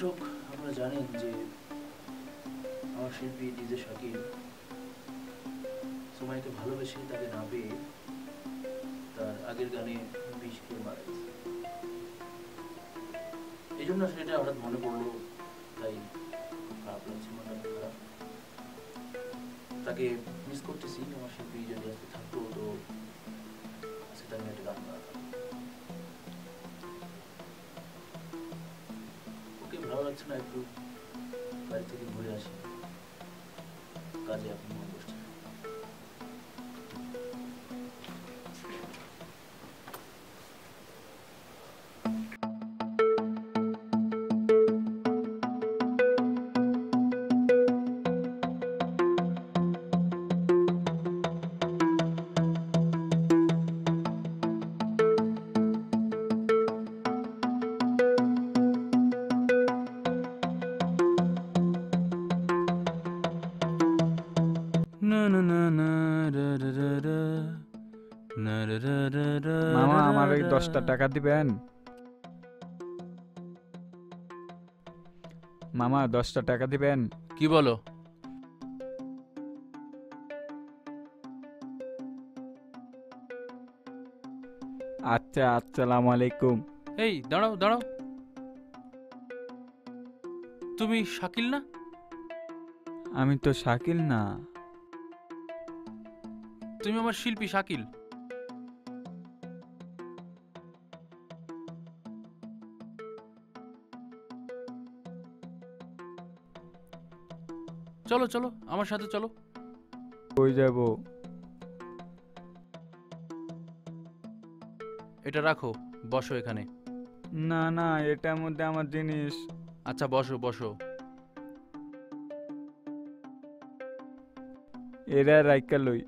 দর্শক, আপনারা জানেন যে আমার শিল্পী ডিজে শাকিল সময়কে ভালোবেসে তাকে না পেয়ে তার আগের গানে বিষ খেয়ে মারা গেছে। এই জন্য আসলে এটা হঠাৎ মনে পড়লো, তাই খুব খারাপ লাগছে, মনটা খারাপ। তাকে মিস করতেছি। আমার শিল্পী যদি আজকে থাকতো তো আজকে তাকে একটা গান গাওয়া। ওকে ভালো লাগছে না, একটু বাড়ি থেকে ঘুরে আসি, কাজে এখন মন বসছে। মামা আমার ওই 10টা টাকা দিবেন? মামা 10টা টাকা দিবেন? কি বলো? আচ্ছা, আসসালামু আলাইকুম। এই দাঁড়াও দাঁড়াও, তুমি শাকিল না? আমি তো শাকিল না। তুমি আমার শিল্পী শাকিল। চলো চলো আমার সাথে চলো। কই যাব? এটা রাখো, বসো এখানে। না না, এটার মধ্যে আমার জিনিস। আচ্ছা বসো বসো। এরা রাইকা লই।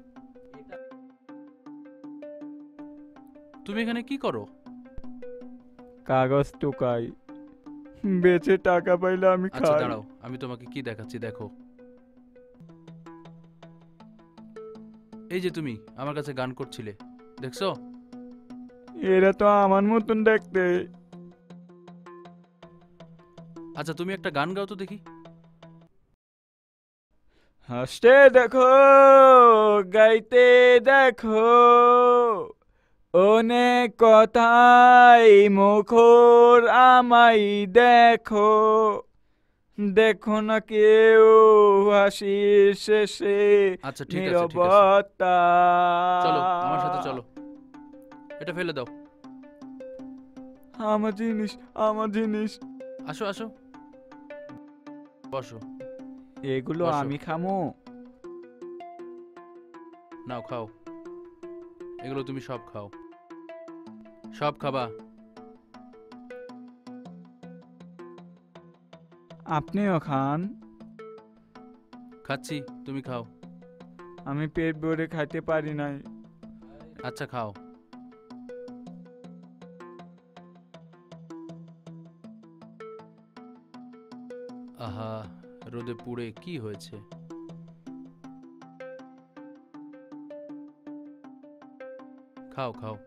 তুমি এখানে কি করো? কাগজ টুকাই, বেচে টাকা পাইলে আমি আচ্ছা খাই। দাঁড়াও, আমি তোমাকে কি দেখাচ্ছি দেখো। এই যে তুমি আমার কাছে গান করছিলে, দেখছো? এরা তো আমার মতন দেখতে। আচ্ছা তুমি একটা গান গাও তো দেখি। হাসতে দেখো, গাইতে দেখো, অনেক কথাই মুখর আমাই দেখো। দেখো না কেউ হাসির শেষে আচ্ছা ঠিক আছে ঠিক আছে, নীরবতা। চলো আমার সাথে চলো। এটা ফেলে দাও। আমার জিনিস, আমার জিনিস। আসো আসো, বসো। এগুলো বসো। আমি খামো? নাও খাও, এগুলো তুমি সব খাও, সব খাবা। আপনিও খান। খাচ্ছি, তুমি খাও। আমি পেট ভরে খাইতে পারি নাই। আচ্ছা খাও। আহা, রোদে পুড়ে কি হয়েছে? খাও খাও।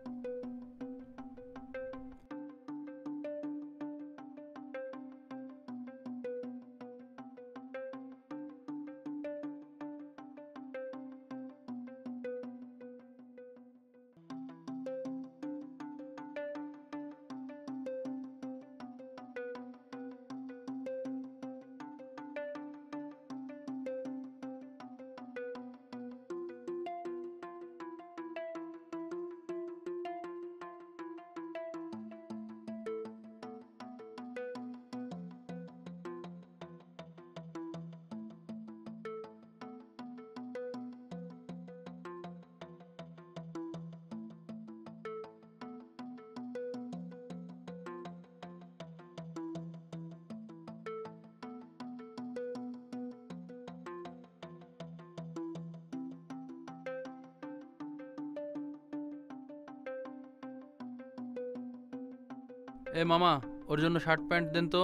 এ মামা, ওর জন্য শার্ট প্যান্ট দেন তো।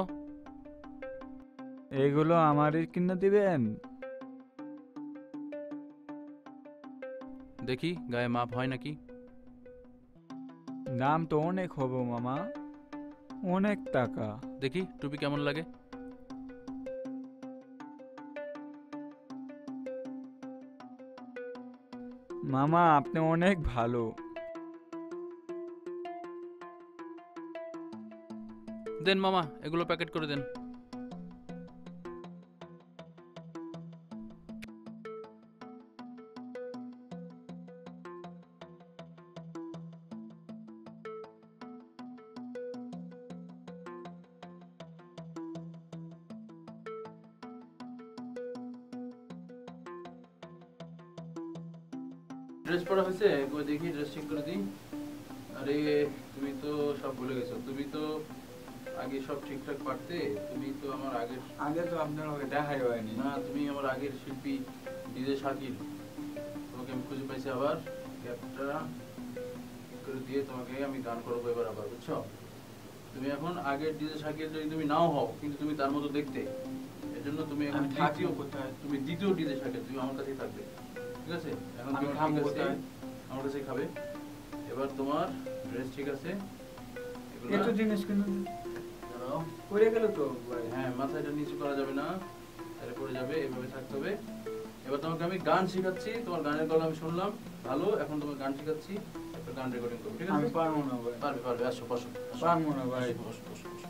এগুলো আমারই কিনে দিবেন? দেখি গায়ে মাপ হয় নাকি। দাম তো অনেক হবে মামা, অনেক টাকা। দেখি টুপি কেমন লাগে। মামা আপনি অনেক ভালো। দেন মামা, এগুলো প্যাকেট করে দেন। ড্রেস পরা হয়েছে? কই দেখি, ড্রেস চেক করে দিই। আরে তুমি তো সব ভুলে গেছো। তুমি তো আগে সব ঠিকঠাক পারতে। তুমি তো আমার আগের, আগে তো আপনার ওকে দেখাই হয়নি। না তুমি আমার আগের শিল্পী ডিজে শাকিল। তোমাকে আমি খুঁজে পাইছি আবার। ক্যাপটা ঠিক করে দিয়ে তোমাকে আমি গান করবো এবার আবার, বুঝছো? তুমি এখন আগের ডিজে শাকিল যদি তুমি নাও হও, কিন্তু তুমি তার মতো দেখতে। এজন্য তুমি এখন আমি থাকবো দ্বিতীয়, কোথায়? তুমি দ্বিতীয় ডিজে শাকিল, তুমি আমার কাছেই থাকবে, ঠিক আছে? এখন আমি তুমি খাবো ঠিক আছে, কোথায়? আমার কাছেই খাবে। এবার তোমার ড্রেস ঠিক আছে? এগুলা এত জিনিস কিন্তু দাঁড়াও। পড়ে গেল তো ভাই। হ্যাঁ, মাথাটা নিচু করা যাবে না, তাহলে পড়ে যাবে, এভাবে থাকতে হবে। এবার তোমাকে আমি গান শেখাচ্ছি, তোমার গানের গলা আমি শুনলাম ভালো, এখন তোমার গান শেখাচ্ছি, একটা গান রেকর্ডিং করবো, ঠিক আছে? আমি পারবো না ভাই। পারবে পারবে, আসো বসো, আসো। পারবো না ভাই। বসো বসো বসো বসো।